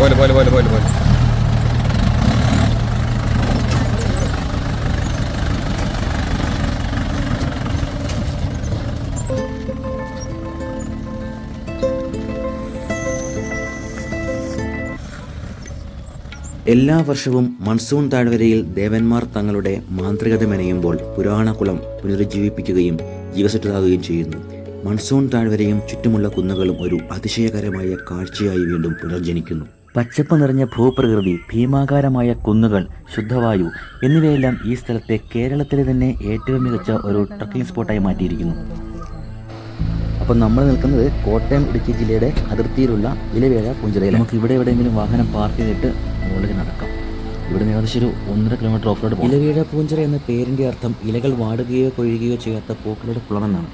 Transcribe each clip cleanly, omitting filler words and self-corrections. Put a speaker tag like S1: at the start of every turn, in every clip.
S1: എല്ലാ വർഷവും മൺസൂൺ താഴ്വരയിൽ ദേവന്മാർ തങ്ങളുടെ മാന്ത്രികത മെനയുമ്പോൾ പുരാണകുളം പുനരുജ്ജീവിപ്പിക്കുകയും ജീവസുറ്റതാകുകയും ചെയ്യുന്നു. മൺസൂൺ താഴ്വരയും ചുറ്റുമുള്ള കുന്നുകളും ഒരു അതിശയകരമായ കാഴ്ചയായി വീണ്ടും പുനർജനിക്കുന്നു. പച്ചപ്പ് നിറഞ്ഞ ഭൂപ്രകൃതി, ഭീമാകാരമായ കുന്നുകൾ, ശുദ്ധവായു എന്നിവയെല്ലാം ഈ സ്ഥലത്തെ കേരളത്തിലെ തന്നെ ഏറ്റവും മികച്ച ഒരു ട്രക്കിംഗ് സ്പോട്ടായി മാറ്റിയിരിക്കുന്നു. അപ്പോൾ നമ്മൾ നിൽക്കുന്നത് കോട്ടയം ഇടുക്കി ജില്ലയുടെ അതിർത്തിയിലുള്ള ഇലവേഴ പൂഞ്ചിറയിൽ. നമുക്ക് ഇവിടെ എവിടെയെങ്കിലും വാഹനം പാർക്ക് ചെയ്തിട്ട് മുകളിൽ നടക്കാം. ഇവിടെ ഏകദേശം ഒരു 1.5 കിലോമീറ്റർ ഓഫ് റോഡ്. ഇലവേഴ പൂഞ്ചിറ എന്ന പേരിൻ്റെ അർത്ഥം ഇലകൾ വാടുകയോ കൊഴിയുകയോ ചെയ്യാത്ത പൂക്കളുടെ കുളമെന്നാണ്.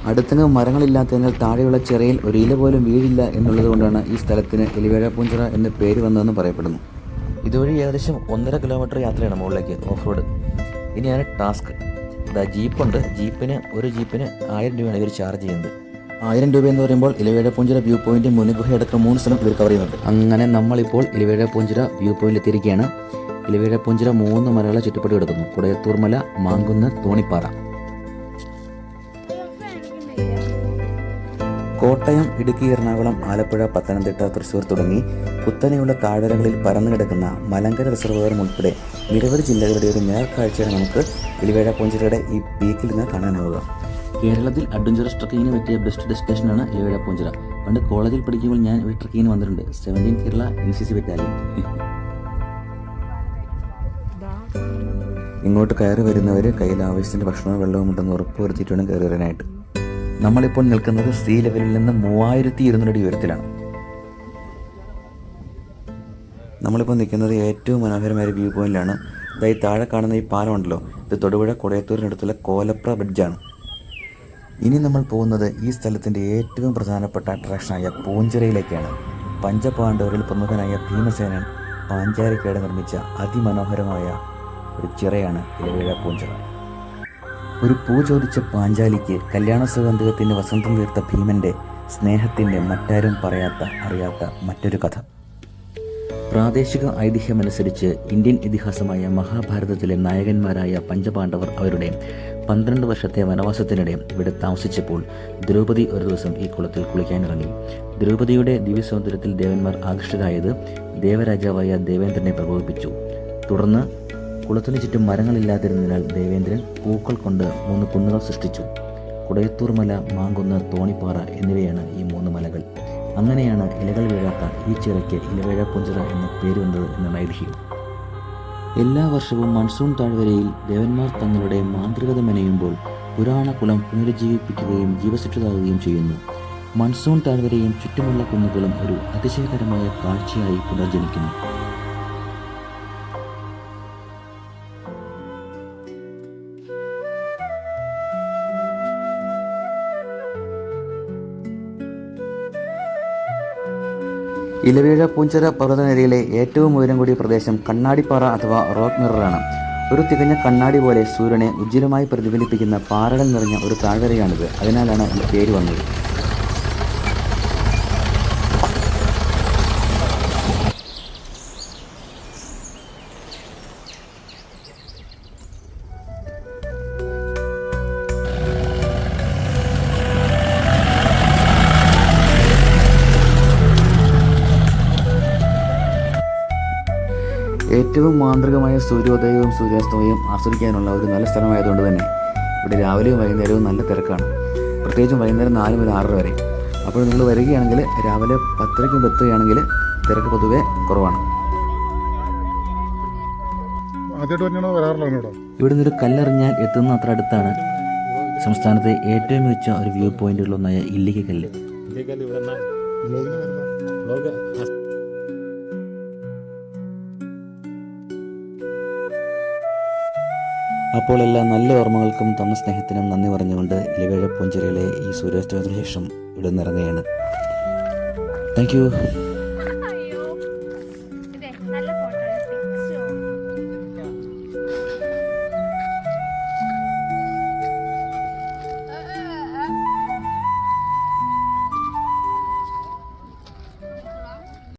S1: അടുത്തെങ്ങും മരങ്ങളില്ലാത്തതിനാൽ താഴെയുള്ള ചിറയിൽ ഒരു ഇല പോലും വീഴില്ല എന്നുള്ളത് കൊണ്ടാണ് ഈ സ്ഥലത്തിന് ഇലവേഴ പൂഞ്ചിറ എന്ന പേര് വന്നതെന്ന് പറയപ്പെടുന്നു. ഇതുവഴി ഏകദേശം 1.5 കിലോമീറ്റർ യാത്രയാണ് മുകളിലേക്ക് ഓഫ് റോഡ്. ഇനിയാണ് ടാസ്ക്. ജീപ്പുണ്ട്. ഒരു ജീപ്പിന് 1000 രൂപയാണ് ഇവർ ചാർജ് ചെയ്യുന്നത്. 1000 രൂപ എന്ന് പറയുമ്പോൾ ഇലവേഴ പൂഞ്ചിറ വ്യൂ പോയിന്റ്, മുനിഗുഹ അടക്കം 3 സ്ഥലം ഇവർ കവർ ചെയ്യുന്നുണ്ട്. അങ്ങനെ നമ്മളിപ്പോൾ ഇലവേഴ പൂഞ്ചിറ വ്യൂ പോയിന്റിൽ എത്തിയിരിക്കുകയാണ്. ഇലവേഴ പൂഞ്ചിറ 3 മലകളെ ചുറ്റപ്പെട്ട് കിടക്കുന്നു. കുടയത്തൂർ മല, മാങ്കുന്ന്, തോണിപ്പാറ. കോട്ടയം, ഇടുക്കി, എറണാകുളം, ആലപ്പുഴ, പത്തനംതിട്ട, തൃശ്ശൂർ തുടങ്ങി കുത്തനെയുള്ള താഴ്വരകളിൽ പരന്നു കിടക്കുന്ന മലങ്കര റിസർവോയറും ഉൾപ്പെടെ നിരവധി ജില്ലകളുടെ ഒരു നേർക്കാഴ്ചയാണ് നമുക്ക് ഇലവേഴ പൂഞ്ചിറയുടെ ഈ പീക്കിൽ നിന്ന് കാണാനാവുക. കേരളത്തിൽ അഡ്വഞ്ചറസ് ട്രക്കിങ്ങിന് പറ്റിയ ബെസ്റ്റ് ഡെസ്റ്റിനേഷനാണ് ഇലവേഴ പൂഞ്ചിറ. പണ്ട് കോളേജിൽ പഠിക്കുമ്പോൾ ഞാൻ ഒരു ട്രക്കിങ്ങിന് വന്നിട്ടുണ്ട്. 17 കേരള NCC ബറ്റാലിയൻ. ഇങ്ങോട്ട് കയറി വരുന്നവർ കയ്യിൽ ആവശ്യത്തിൻ്റെ ഭക്ഷണവും വെള്ളവും ഉണ്ടെന്ന് ഉറപ്പ് വരുത്തിയിട്ട് വേണം കയറി വരാനായിട്ട്. നമ്മളിപ്പോൾ നിൽക്കുന്നത് സീ ലെവലിൽ നിന്ന് 3200 അടി ഉയരത്തിലാണ്. നമ്മളിപ്പോൾ നിൽക്കുന്നത് ഏറ്റവും മനോഹരമായ വ്യൂ പോയിന്റിലാണ്. അതായത് താഴെ കാണുന്ന ഈ പാലമുണ്ടല്ലോ, ഇത് തൊടുപുഴ കൊടയത്തൂരിനടുത്തുള്ള കോലപ്ര ബ്രിഡ്ജാണ്. ഇനി നമ്മൾ പോകുന്നത് ഈ സ്ഥലത്തിൻ്റെ ഏറ്റവും പ്രധാനപ്പെട്ട അട്രാക്ഷനായ പൂഞ്ചിറയിലേക്കാണ്. പഞ്ചപാണ്ഡവരിൽ പ്രമുഖനായ ഭീമസേനൻ പാഞ്ചാലിക്കാട് നിർമ്മിച്ച അതിമനോഹരമായ ഒരു ചിറയാണ് ഇലവേഴ പൂഞ്ചിറ. ഒരു പൂ ചോദിച്ച പാഞ്ചാലിക്ക് കല്യാണ സുഗന്ധത്തിന് വസന്തം തീർത്ത ഭീമൻ്റെ സ്നേഹത്തിൻ്റെ മറ്റാരും അറിയാത്ത മറ്റൊരു കഥ. പ്രാദേശിക ഐതിഹ്യമനുസരിച്ച് ഇന്ത്യൻ ഇതിഹാസമായ മഹാഭാരതത്തിലെ നായകന്മാരായ പഞ്ചപാണ്ഡവർ അവരുടെ 12 വർഷത്തെ വനവാസത്തിനിടെ ഇവിടെ താമസിച്ചപ്പോൾ ദ്രൗപദി ഒരു ദിവസം ഈ കുളത്തിൽ കുളിക്കാനിറങ്ങി. ദ്രൗപദിയുടെ ദിവ്യസൗന്ദര്യത്തിൽ ദേവന്മാർ ആകർഷിതരായത് ദേവരാജാവായ ദേവേന്ദ്രനെ പ്രകോപിപ്പിച്ചു. തുടർന്ന് കുളത്തിനു ചുറ്റും മരങ്ങളില്ലാതിരുന്നതിനാൽ ദേവേന്ദ്രൻ പൂക്കൾ കൊണ്ട് 3 കുന്നുകൾ സൃഷ്ടിച്ചു. കുടയത്തൂർ മല, മാങ്കുന്ന്, തോണിപ്പാറ എന്നിവയാണ് ഈ 3 മലകൾ. അങ്ങനെയാണ് ഇലകൾ വീഴാത്ത ഈ ചിറയ്ക്ക് ഇലവേഴ പൂഞ്ചിറ എന്ന പേര് വന്നത് എന്നാണ് ഐതിഹ്യം. എല്ലാ വർഷവും മൺസൂൺ താഴ്വരയിൽ ദേവന്മാർ തങ്ങളുടെ മാന്ത്രികത മെനയുമ്പോൾ പുരാണകുളം പുനരുജ്ജീവിപ്പിക്കുകയും ജീവസുറ്റതാകുകയും ചെയ്യുന്നു. മൺസൂൺ താഴ്വരയും ചുറ്റുമുള്ള കുന്നുകളും ഒരു അതിശയകരമായ കാഴ്ചയായി പുനർജനിക്കുന്നു. ഇലവേഴ പൂഞ്ചിറ പർവ്വതനിരയിലെ ഏറ്റവും ഉയരം കൂടിയ പ്രദേശം കണ്ണാടിപ്പാറ അഥവാ റോക്ക് മിററാണ്. ഒരു തികഞ്ഞ കണ്ണാടി പോലെ സൂര്യനെ ഉജ്ജ്വലമായി പ്രതിഫലിപ്പിക്കുന്ന പാറകൾ നിറഞ്ഞ ഒരു താഴ്വരയാണിത്. അതിനാലാണ് ഈ പേര് വന്നത്. ഏറ്റവും മാന്ത്രികമായ സൂര്യോദയവും സൂര്യാസ്തമയവും ആസ്വദിക്കാനുള്ള ഒരു നല്ല സ്ഥലമായതുകൊണ്ട് തന്നെ ഇവിടെ രാവിലെയും വൈകുന്നേരവും നല്ല തിരക്കാണ്. പ്രത്യേകിച്ചും വൈകുന്നേരം 4 മുതൽ 6 വരെ. അപ്പോൾ നിങ്ങൾ വരികയാണെങ്കിൽ രാവിലെ 10:00 എത്തുകയാണെങ്കിൽ തിരക്ക് പൊതുവെ കുറവാണ്. ഇവിടെ നിന്നൊരു കല്ലെറിഞ്ഞാൽ എത്തുന്ന അത്ര അടുത്താണ് സംസ്ഥാനത്തെ ഏറ്റവും മികച്ച ഒരു വ്യൂ പോയിന്റുകളൊന്നായ ഇല്ലിക്കല്ല്. അപ്പോൾ എല്ലാ നല്ല ഓർമ്മകൾക്കും തന്ന സ്നേഹത്തിനും നന്ദി പറഞ്ഞുകൊണ്ട് ഇലവേഴ പൂഞ്ചിറയിലെ ഈ സൂര്യാസ്തമയത്തിന് ശേഷം ഇവിടെ നിറങ്ങുകയാണ്. Thank you.